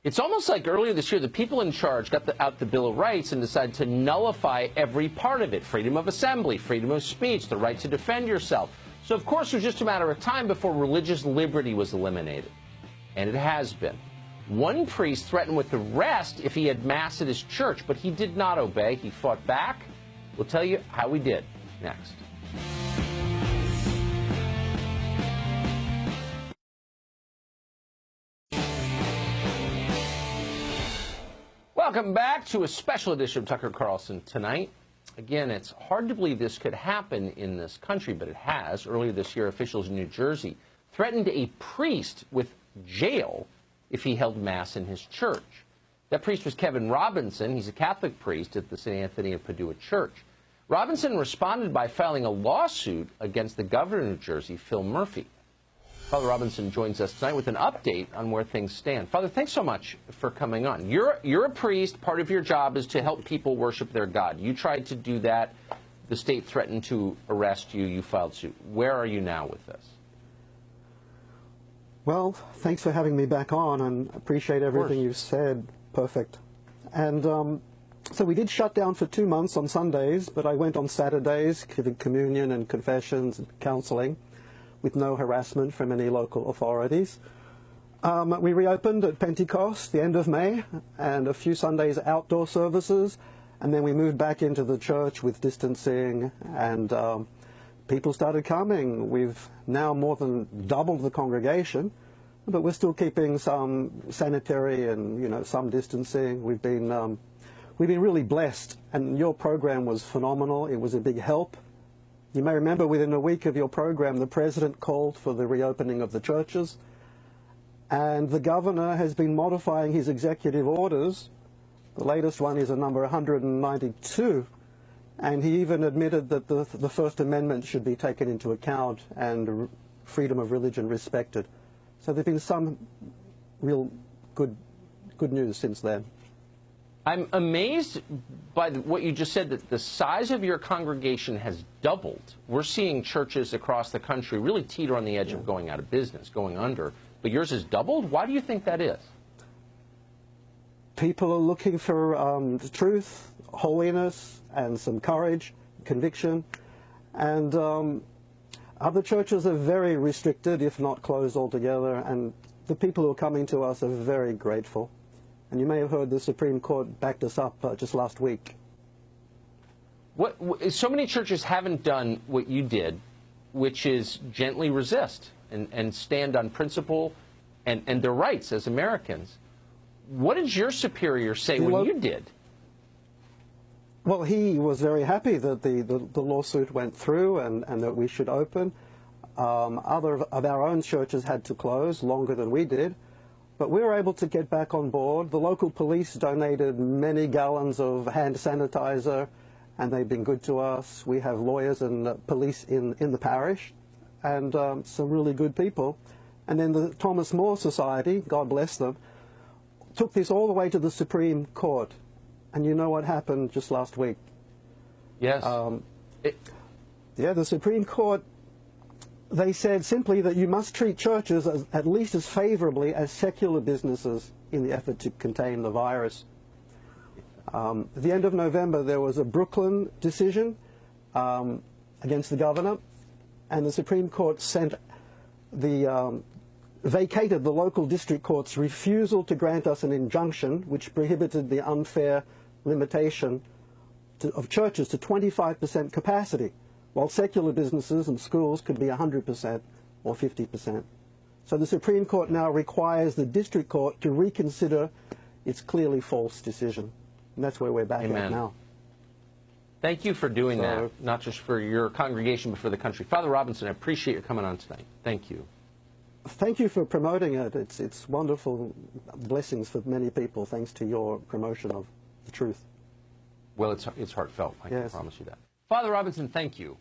It's almost like earlier this year, the people in charge got out the Bill of Rights and decided to nullify every part of it. Freedom of assembly, freedom of speech, the right to defend yourself. So, of course, it was just a matter of time before religious liberty was eliminated. And it has been. One priest threatened with arrest if he had Mass at his church, but he did not obey. He fought back. We'll tell you how he did next. Welcome back to a special edition of Tucker Carlson Tonight. Again, it's hard to believe this could happen in this country, but it has. Earlier this year, officials in New Jersey threatened a priest with jail if he held Mass in his church. That priest was Kevin Robinson. He's a Catholic priest at the St. Anthony of Padua Church. Robinson responded by filing a lawsuit against the governor of New Jersey, Phil Murphy. Father Robinson joins us tonight with an update on where things stand. Father, thanks so much for coming on. You're a priest. Part of your job is to help people worship their God. You tried to do that. The state threatened to arrest you. You filed suit. Where are you now with this? Well, thanks for having me back on, and appreciate everything you've said. Perfect. And so we did shut down for 2 months on Sundays, but I went on Saturdays, giving communion and confessions and counseling, with no harassment from any local authorities. We reopened at Pentecost, the end of May, and a few Sundays outdoor services, and then we moved back into the church with distancing, and people started coming. We've now more than doubled the congregation, but we're still keeping some sanitary and some distancing. We've been really blessed, and your program was phenomenal. It was a big help. You may remember within a week of your program, the president called for the reopening of the churches, and the governor has been modifying his executive orders. The latest one is a number 192, and he even admitted that the First Amendment should be taken into account and freedom of religion respected. So there's been some real good news since then. I'm amazed by what you just said, that the size of your congregation has doubled. We're seeing churches across the country really teeter on the edge of going out of business, going under, but yours has doubled? Why do you think that is? People are looking for truth, holiness, and some courage, conviction, and other churches are very restricted, if not closed altogether, and the people who are coming to us are very grateful. And you may have heard the Supreme Court backed us up just last week. So many churches haven't done what you did, which is gently resist and stand on principle and their rights as Americans. What did your superior say when you did? Well, he was very happy that the lawsuit went through and that we should open. Other of our own churches had to close longer than we did. But we were able to get back on board. The local police donated many gallons of hand sanitizer, and they've been good to us. We have lawyers and police in the parish, and some really good people. And then the Thomas More Society, God bless them, took this all the way to the Supreme Court. And you know what happened just last week? Yes. The Supreme Court, they said simply that you must treat churches at least as favorably as secular businesses in the effort to contain the virus. At the end of November, there was a Brooklyn decision against the governor, and the Supreme Court vacated the local district court's refusal to grant us an injunction which prohibited the unfair limitation of churches to 25% capacity, while secular businesses and schools could be 100% or 50%. So the Supreme Court now requires the district court to reconsider its clearly false decision. And that's where we're back at now. Thank you for doing that, not just for your congregation, but for the country. Father Robinson, I appreciate your coming on tonight. Thank you. Thank you for promoting it. It's wonderful blessings for many people, thanks to your promotion of the truth. Well, it's heartfelt. I can promise you that. Father Robinson, thank you.